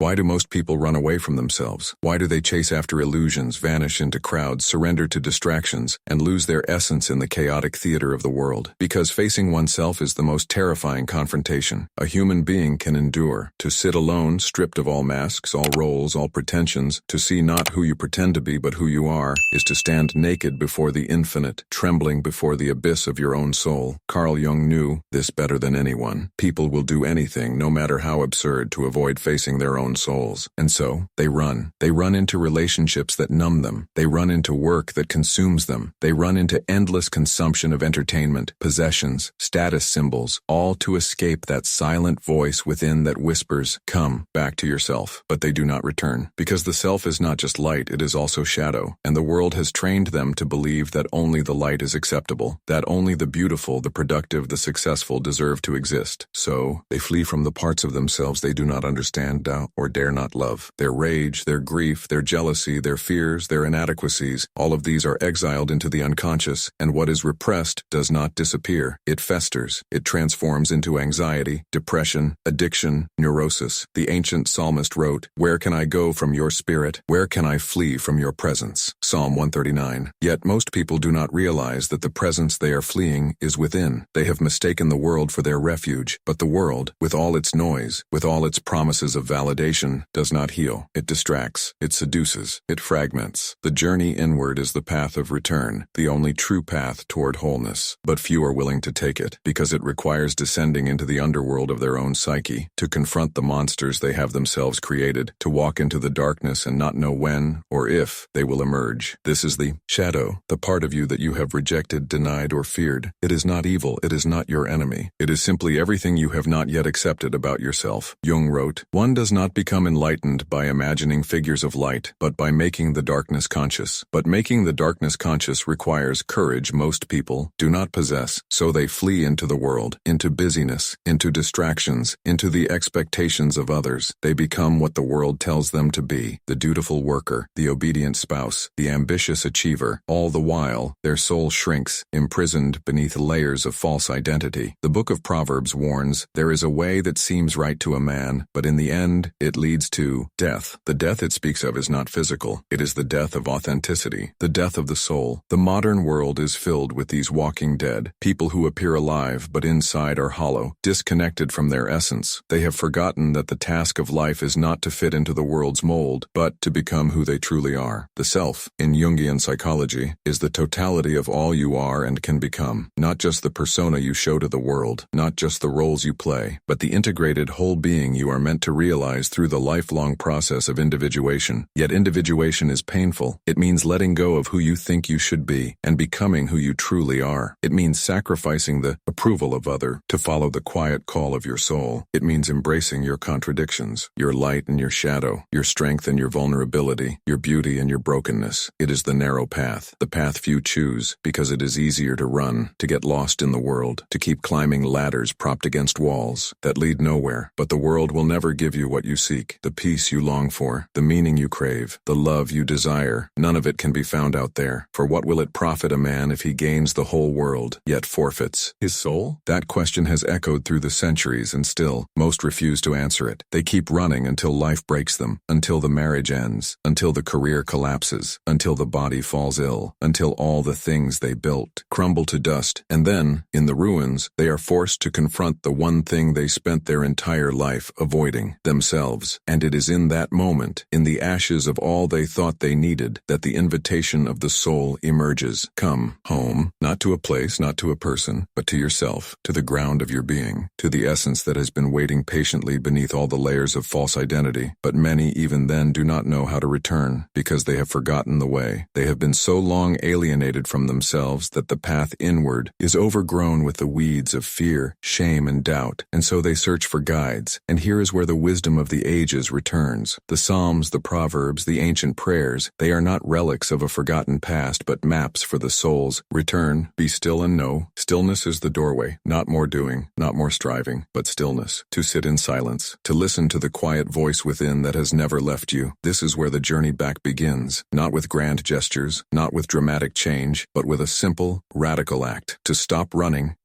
Why do most people run away from themselves? Why do they chase after illusions, vanish into crowds, surrender to distractions, and lose their essence in the chaotic theater of the world? Because facing oneself is the most terrifying confrontation a human being can endure. To sit alone, stripped of all masks, all roles, all pretensions, to see not who you pretend to be but who you are, is to stand naked before the infinite, trembling before the abyss of your own soul. Carl Jung knew this better than anyone. People will do anything, no matter how absurd, to avoid facing their own souls. And so, they run. They run into relationships that numb them. They run into work that consumes them. They run into endless consumption of entertainment, possessions, status symbols, all to escape that silent voice within that whispers, "Come back to yourself." But they do not return. Because the self is not just light, it is also shadow. And the world has trained them to believe that only the light is acceptable, that only the beautiful, the productive, the successful deserve to exist. So, they flee from the parts of themselves they do not understand or dare not love. Their rage, their grief, their jealousy, their fears, their inadequacies, all of these are exiled into the unconscious, and what is repressed does not disappear. It festers. It transforms into anxiety, depression, addiction, neurosis. The ancient psalmist wrote, "Where can I go from your spirit? Where can I flee from your presence?" Psalm 139. Yet most people do not realize that the presence they are fleeing is within. They have mistaken the world for their refuge, but the world, with all its noise, with all its promises of validation, does not heal. It distracts, it seduces, it fragments. The journey inward is the path of return, the only true path toward wholeness. But few are willing to take it, because it requires descending into the underworld of their own psyche, to confront the monsters they have themselves created, to walk into the darkness and not know when, or if, they will emerge. This is the shadow, the part of you that you have rejected, denied, or feared. It is not evil, it is not your enemy. It is simply everything you have not yet accepted about yourself. Jung wrote, "One does not become enlightened by imagining figures of light, but by making the darkness conscious." But making the darkness conscious requires courage most people do not possess, so they flee into the world, into busyness, into distractions, into the expectations of others. They become what the world tells them to be, the dutiful worker, the obedient spouse, the ambitious achiever. All the while, their soul shrinks, imprisoned beneath layers of false identity. The book of Proverbs warns, "There is a way that seems right to a man, but in the end, it leads to death." The death it speaks of is not physical. It is the death of authenticity, the death of the soul. The modern world is filled with these walking dead, people who appear alive but inside are hollow, disconnected from their essence. They have forgotten that the task of life is not to fit into the world's mold, but to become who they truly are. The self, in Jungian psychology, is the totality of all you are and can become, not just the persona you show to the world, not just the roles you play, but the integrated whole being you are meant to realize through the lifelong process of individuation. Yet individuation is painful. It means letting go of who you think you should be and becoming who you truly are. It means sacrificing the approval of others to follow the quiet call of your soul. It means embracing your contradictions, your light and your shadow, your strength and your vulnerability, your beauty and your brokenness. It is the narrow path, the path few choose, because it is easier to run, to get lost in the world, to keep climbing ladders propped against walls that lead nowhere. But the world will never give you what you seek, the peace you long for, the meaning you crave, the love you desire. None of it can be found out there. For what will it profit a man if he gains the whole world, yet forfeits his soul? That question has echoed through the centuries, and still, most refuse to answer it. They keep running until life breaks them, until the marriage ends, until the career collapses, until the body falls ill, until all the things they built crumble to dust, and then, in the ruins, they are forced to confront the one thing they spent their entire life avoiding, themselves. And it is in that moment, in the ashes of all they thought they needed, that the invitation of the soul emerges. Come home, not to a place, not to a person, but to yourself, to the ground of your being, to the essence that has been waiting patiently beneath all the layers of false identity. But many even then do not know how to return, because they have forgotten the way. They have been so long alienated from themselves that the path inward is overgrown with the weeds of fear, shame, and doubt, and so they search for guides. And here is where the wisdom of the ages returns. The Psalms, the Proverbs, the ancient prayers, they are not relics of a forgotten past, but maps for the soul's return. Be still and know. Stillness is the doorway, not more doing, not more striving, but stillness. To sit in silence, to listen to the quiet voice within that has never left you. This is where the journey back begins, not with grand gestures, not with dramatic change, but with a simple, radical act. To stop running,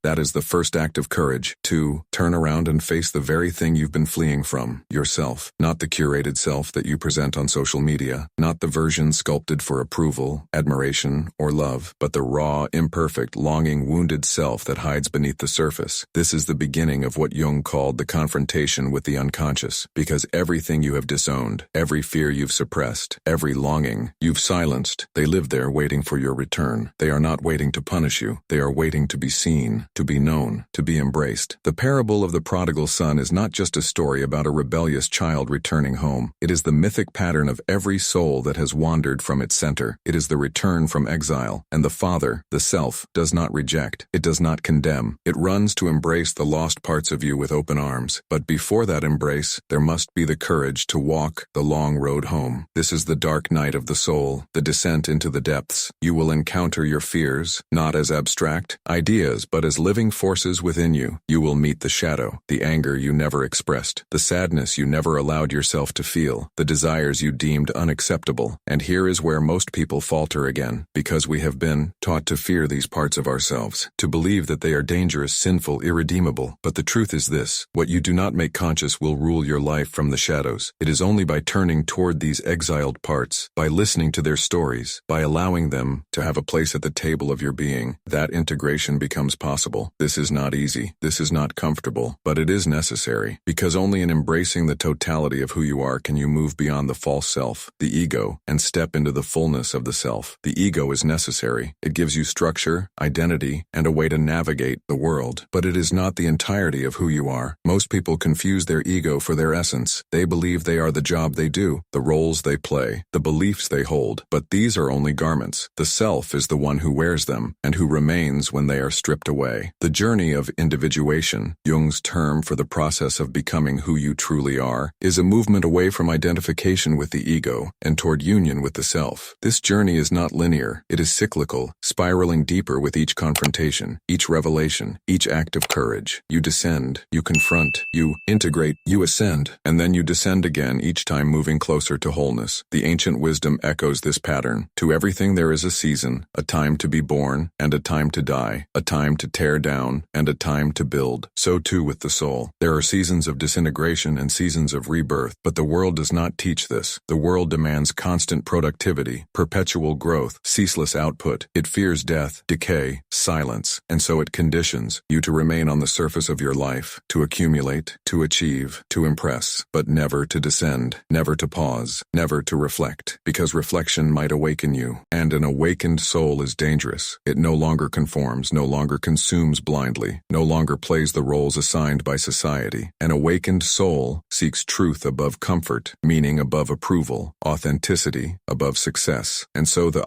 that is the first act of courage. To turn around and face the very thing you've been fleeing fleeing from? Yourself. Not the curated self that you present on social media, not the version sculpted for approval, admiration, or love, but the raw, imperfect, longing, wounded self that hides beneath the surface. This is the beginning of what Jung called the confrontation with the unconscious, because everything you have disowned, every fear you've suppressed, every longing you've silenced, they live there waiting for your return. They are not waiting to punish you. They are waiting to be seen, to be known, to be embraced. The parable of the prodigal son is not just a story about a rebellious child returning home. It is the mythic pattern of every soul that has wandered from its center. It is the return from exile, and the Father, the Self, does not reject. It does not condemn. It runs to embrace the lost parts of you with open arms. But before that embrace, there must be the courage to walk the long road home. This is the dark night of the soul, the descent into the depths. You will encounter your fears, not as abstract ideas, but as living forces within you. You will meet the shadow, the anger you never expressed, the sadness you never allowed yourself to feel, the desires you deemed unacceptable. And here is where most people falter again, because we have been taught to fear these parts of ourselves, to believe that they are dangerous, sinful, irredeemable. But the truth is this: what you do not make conscious will rule your life from the shadows. It is only by turning toward these exiled parts, by listening to their stories, by allowing them to have a place at the table of your being, that integration becomes possible. This is not easy. This is not comfortable, but it is necessary, because only in embracing the totality of who you are can you move beyond the false self, the ego, and step into the fullness of the self. The ego is necessary. It gives you structure, identity, and a way to navigate the world, but it is not the entirety of who you are. Most people confuse their ego for their essence. They believe they are the job they do, the roles they play, the beliefs they hold, but these are only garments. The self is the one who wears them, and who remains when they are stripped away. The journey of individuation, Jung's term for the process of becoming who you truly are, is a movement away from identification with the ego and toward union with the self. This journey is not linear. It is cyclical, spiraling deeper with each confrontation, each revelation, each act of courage. You descend, you confront, you integrate, you ascend, and then you descend again, each time moving closer to wholeness. The ancient wisdom echoes this pattern. To everything there is a season, a time to be born and a time to die, a time to tear down and a time to build. So too with the soul. There are seasons of disintegration and seasons of rebirth, but the world does not teach this. The world demands constant productivity, perpetual growth, ceaseless output. It fears death, decay, silence, and so it conditions you to remain on the surface of your life, to accumulate, to achieve, to impress, but never to descend, never to pause, never to reflect, because reflection might awaken you, and an awakened soul is dangerous. It no longer conforms, no longer consumes blindly, no longer plays the roles assigned by society. An awakened soul seeks truth above comfort, meaning above approval, authenticity above success. And so the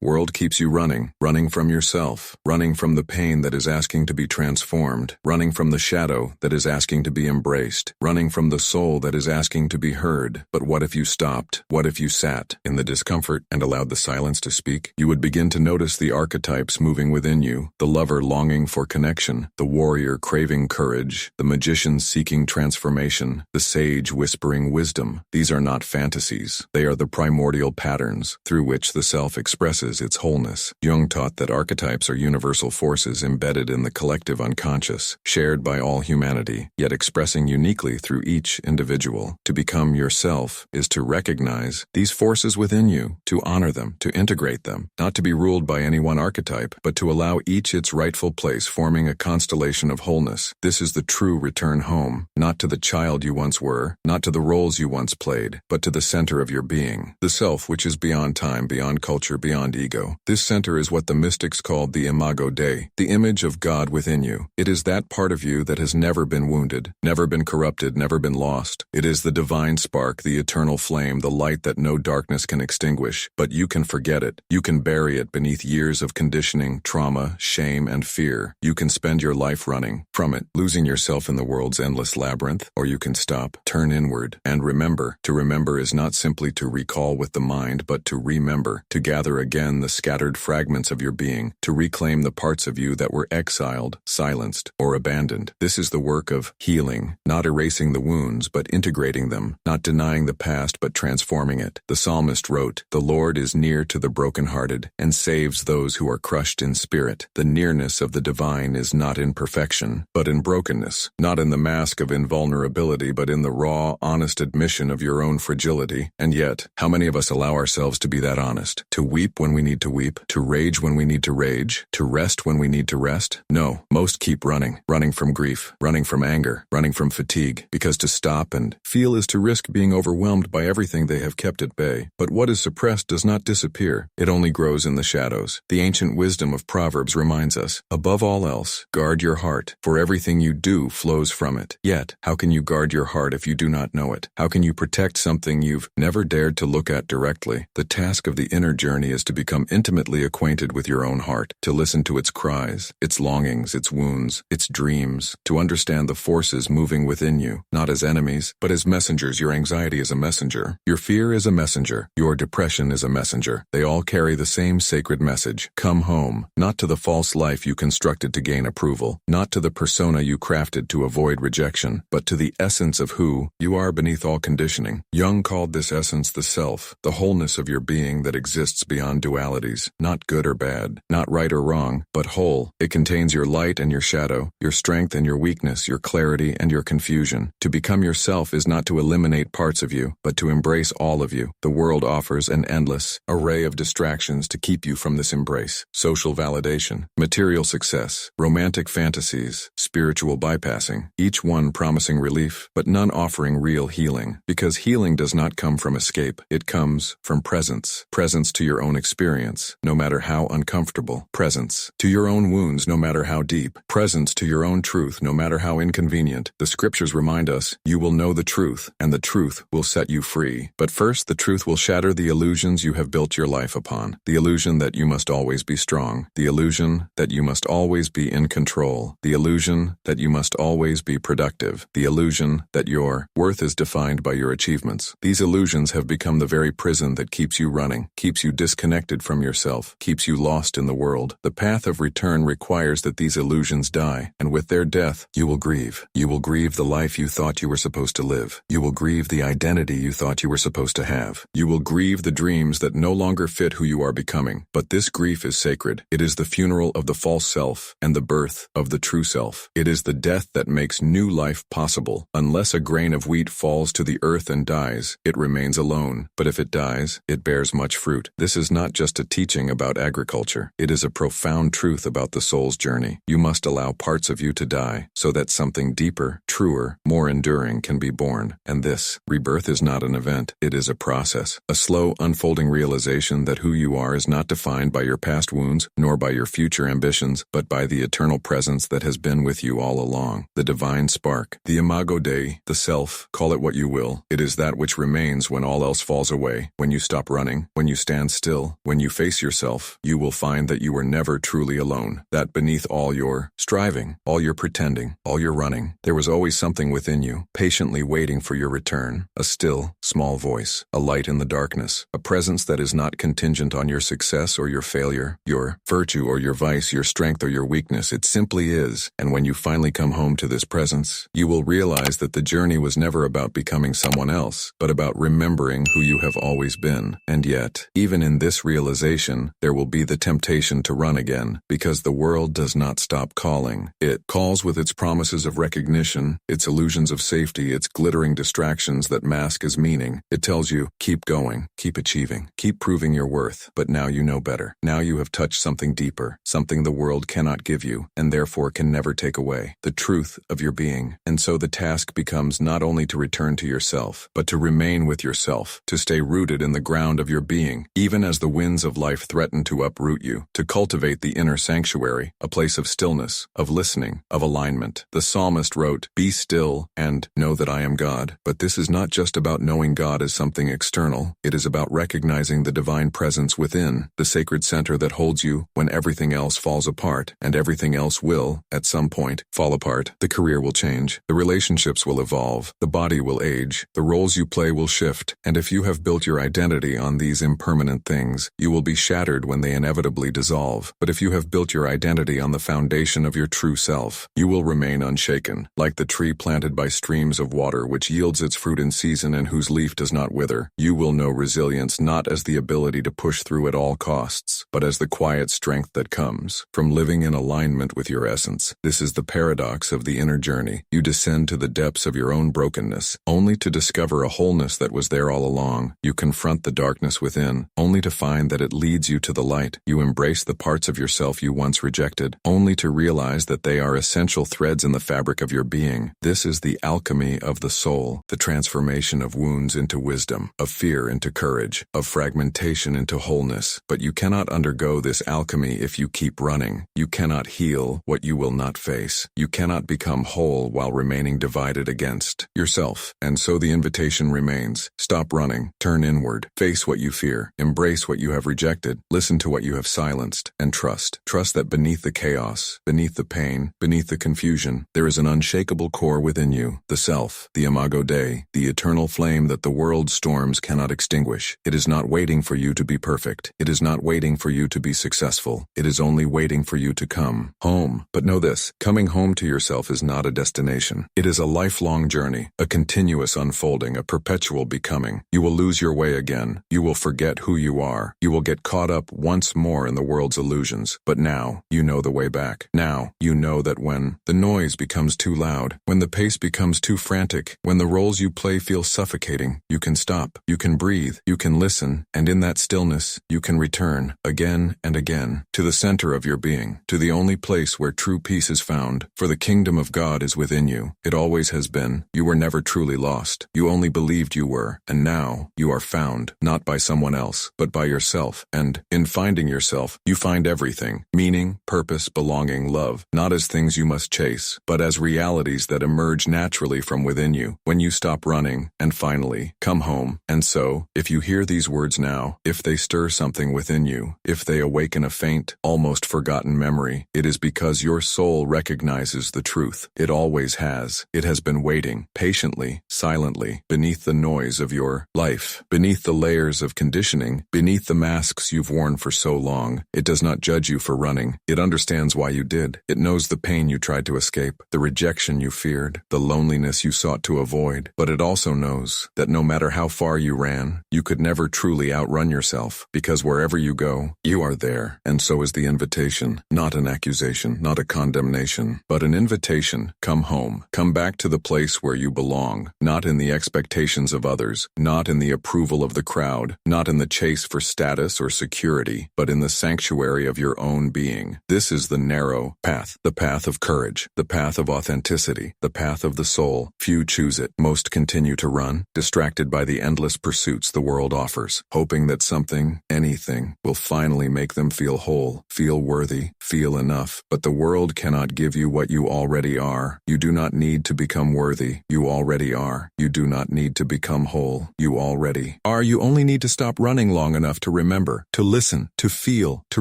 world keeps you running from yourself, running from the pain that is asking to be transformed, running from the shadow that is asking to be embraced, running from the soul that is asking to be heard. But what if you stopped? What if you sat in the discomfort and allowed the silence to speak? You would begin to notice the archetypes moving within you, the lover longing for connection, the warrior craving courage, the magician seeking transformation, the sage whispering wisdom. These are not fantasies. They are the primordial patterns through which the self expresses its wholeness. Jung taught that archetypes are universal forces embedded in the collective unconscious, shared by all humanity, yet expressing uniquely through each individual. To become yourself is to recognize these forces within you, to honor them, to integrate them, not to be ruled by any one archetype, but to allow each its rightful place, forming a constellation of wholeness. This is the true return home, not to the child you once were, not to the roles you once played, but to the center of your being, the self which is beyond time, beyond culture, beyond ego. This center is what the mystics called the imago Dei, the image of God within you. It is that part of you that has never been wounded, never been corrupted, never been lost. It is the divine spark, the eternal flame, the light that no darkness can extinguish. But you can forget it. You can bury it beneath years of conditioning, trauma, shame, and fear. You can spend your life running from it, losing yourself in the world's endless labyrinth, or you can stop, turn inward, and remember. To remember is not simply to recall with the mind, but to remember, to gather again the scattered fragments of your being, to reclaim the parts of you that were exiled, silenced, or abandoned. This is the work of healing, not erasing the wounds, but integrating them, not denying the past, but transforming it. The psalmist wrote, "The Lord is near to the brokenhearted, and saves those who are crushed in spirit." The nearness of the divine is not in perfection, but in brokenness, not in the mask of invulnerability, vulnerability but in the raw, honest admission of your own fragility. And yet, how many of us allow ourselves to be that honest? To weep when we need to weep, to rage when we need to rage, to rest when we need to rest? No, most keep running from grief, running from anger, running from fatigue, because to stop and feel is to risk being overwhelmed by everything they have kept at bay. But what is suppressed does not disappear, it only grows in the shadows. The ancient wisdom of Proverbs reminds us, above all else, guard your heart, for everything you do flows from it. Yet, how can you guard your heart if you do not know it? How can you protect something you've never dared to look at directly? The task of the inner journey is to become intimately acquainted with your own heart, to listen to its cries, its longings, its wounds, its dreams, to understand the forces moving within you, not as enemies, but as messengers. Your anxiety is a messenger. Your fear is a messenger. Your depression is a messenger. They all carry the same sacred message. Come home, not to the false life you constructed to gain approval, not to the persona you crafted to avoid rejection, but to the essence of who you are beneath all conditioning. Jung called this essence the self, the wholeness of your being that exists beyond dualities, not good or bad, not right or wrong, but whole. It contains your light and your shadow, your strength and your weakness, your clarity and your confusion. To become yourself is not to eliminate parts of you, but to embrace all of you. The world offers an endless array of distractions to keep you from this embrace. Social validation, material success, romantic fantasies, spiritual bypassing, each one promising relief, but none offering real healing. Because healing does not come from escape, it comes from presence. Presence to your own experience, no matter how uncomfortable. Presence to your own wounds, no matter how deep. Presence to your own truth, no matter how inconvenient. The scriptures remind us, you will know the truth, and the truth will set you free. But first, the truth will shatter the illusions you have built your life upon. The illusion that you must always be strong. The illusion that you must always be in control. The illusion that you must always be productive. The illusion that your worth is defined by your achievements. These illusions have become the very prison that keeps you running, keeps you disconnected from yourself, keeps you lost in the world. The path of return requires that these illusions die, and with their death, you will grieve. You will grieve the life you thought you were supposed to live. You will grieve the identity you thought you were supposed to have. You will grieve the dreams that no longer fit who you are becoming. But this grief is sacred. It is the funeral of the false self and the birth of the true self. It is the death that makes new life possible. Unless a grain of wheat falls to the earth and dies, it remains alone. But if it dies, it bears much fruit. This is not just a teaching about agriculture. It is a profound truth about the soul's journey. You must allow parts of you to die, so that something deeper, truer, more enduring can be born. And this rebirth is not an event. It is a process. A slow, unfolding realization that who you are is not defined by your past wounds, nor by your future ambitions, but by the eternal presence that has been with you all along. The divine spark, the imago Dei, the self, call it what you will. It is that which remains when all else falls away. When you stop running, when you stand still, when you face yourself, you will find that you were never truly alone. That beneath all your striving, all your pretending, all your running, there was always something within you, patiently waiting for your return. A still, small voice, a light in the darkness, a presence that is not contingent on your success or your failure, your virtue or your vice, your strength or your weakness. It simply is. And when you finally come home to this presence, you will realize that the journey was never about becoming someone else, but about remembering who you have always been. And yet, even in this realization, there will be the temptation to run again, because the world does not stop calling. It calls with its promises of recognition, its illusions of safety, its glittering distractions that mask as meaning. It tells you, keep going, keep achieving, keep proving your worth. But now you know better. Now you have touched something deeper, something the world cannot give you, and therefore can never take away, the truth of your being. And so the task becomes not only to return to yourself, but to remain with yourself, to stay rooted in the ground of your being, even as the winds of life threaten to uproot you, to cultivate the inner sanctuary, a place of stillness, of listening, of alignment. The psalmist wrote, "Be still and know that I am God." But this is not just about knowing God as something external. It is about recognizing the divine presence within, the sacred center that holds you when everything else falls apart, and everything else will, at some point, fall apart. The career will change, the relationships will evolve, the body will age, the roles you play will shift, and if you have built your identity on these impermanent things, you will be shattered when they inevitably dissolve. But if you have built your identity on the foundation of your true self, you will remain unshaken, like the tree planted by streams of water which yields its fruit in season and whose leaf does not wither. You will know resilience not as the ability to push through at all costs, but as the quiet strength that comes from living in alignment with your essence. This is the paradox of the inner journey. You descend descend to the depths of your own brokenness, only to discover a wholeness that was there all along. You confront the darkness within, only to find that it leads you to the light. You embrace the parts of yourself you once rejected, only to realize that they are essential threads in the fabric of your being. This is the alchemy of the soul, the transformation of wounds into wisdom, of fear into courage, of fragmentation into wholeness. But you cannot undergo this alchemy if you keep running. You cannot heal what you will not face. You cannot become whole while remaining divided against yourself. And so the invitation remains. Stop running. Turn inward. Face what you fear. Embrace what you have rejected. Listen to what you have silenced. And trust. Trust that beneath the chaos, beneath the pain, beneath the confusion, there is an unshakable core within you, the self, the imago Dei, the eternal flame that the world's storms cannot extinguish. It is not waiting for you to be perfect. It is not waiting for you to be successful. It is only waiting for you to come home. But know this, coming home to yourself is not a destination. It is a lifelong journey, a continuous unfolding, a perpetual becoming. You will lose your way again. You will forget who you are. You will get caught up once more in the world's illusions. But now, you know the way back. Now, you know that when the noise becomes too loud, when the pace becomes too frantic, when the roles you play feel suffocating, you can stop, you can breathe, you can listen, and in that stillness, you can return, again and again, to the center of your being, to the only place where true peace is found, for the kingdom of God is within you. It always has been. You were never truly lost. You only believed you were, and now, you are found, not by someone else, but by yourself, and, in finding yourself, you find everything, meaning, purpose, belonging, love, not as things you must chase, but as realities that emerge naturally from within you, when you stop running, and finally, come home. And so, if you hear these words now, if they stir something within you, if they awaken a faint, almost forgotten memory, it is because your soul recognizes the truth. It always has. It has been waiting, patiently, silently, beneath the noise of your life, beneath the layers of conditioning, beneath the masks you've worn for so long. It does not judge you for running. It understands why you did. It knows the pain you tried to escape, the rejection you feared, the loneliness you sought to avoid. But it also knows that no matter how far you ran, you could never truly outrun yourself, because wherever you go, you are there. And so is the invitation, not an accusation, not a condemnation, but an invitation. Come home. Come back to the place where you belong, not in the expectations of others, not in the approval of the crowd, not in the chase for status or security, but in the sanctuary of your own being. This is the narrow path, the path of courage, the path of authenticity, the path of the soul. Few choose it. Most continue to run, distracted by the endless pursuits the world offers, hoping that something, anything, will finally make them feel whole, feel worthy, feel enough. But the world cannot give you what you already are. You do not need to become worthy. You already are. You do not need to become whole. You already are. You only need to stop running long enough to remember, to listen, to feel, to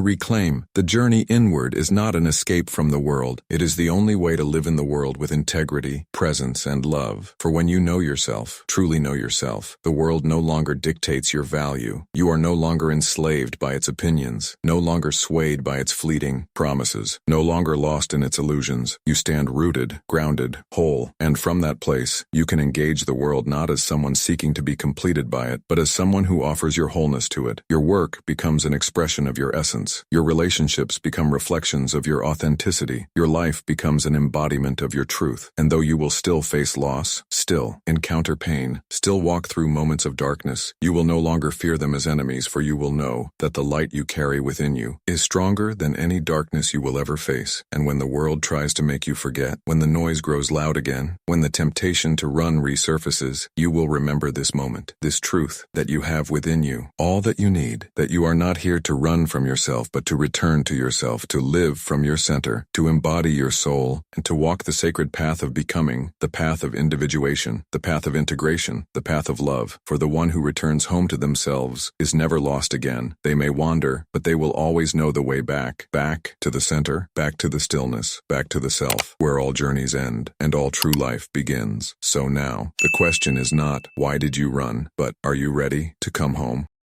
reclaim. The journey inward is not an escape from the world. It is the only way to live in the world with integrity, presence, and love. For when you know yourself, truly know yourself, the world no longer dictates your value. You are no longer enslaved by its opinions, no longer swayed by its fleeting promises, no longer lost in its illusions. You stand rooted, grounded, whole, and from that place, you can engage the world not as someone seeking to be completed by it, but as someone who offers your wholeness to it. Your work becomes an expression of your essence. Your relationships become reflections of your authenticity. Your life becomes an embodiment of your truth. And though you will still face loss, still encounter pain, still walk through moments of darkness, you will no longer fear them as enemies, for you will know that the light you carry within you is stronger than any darkness you will ever face. And when the world tries to make you forget, when the noise grows loud again, when the temptation to run resurfaces, you will remember this moment, this truth that you have within you, all that you need, that you are not here to run from yourself, but to return to yourself, to live from your center, to embody your soul, and to walk the sacred path of becoming, the path of individuation, the path of integration, the path of love. For the one who returns home to themselves is never lost again. They may wander, but they will always know the way back, back to the center, back to the stillness, back to the self, where all journeys end, and all true life begins. So now, the question is not, why did you run, but are you ready to come home?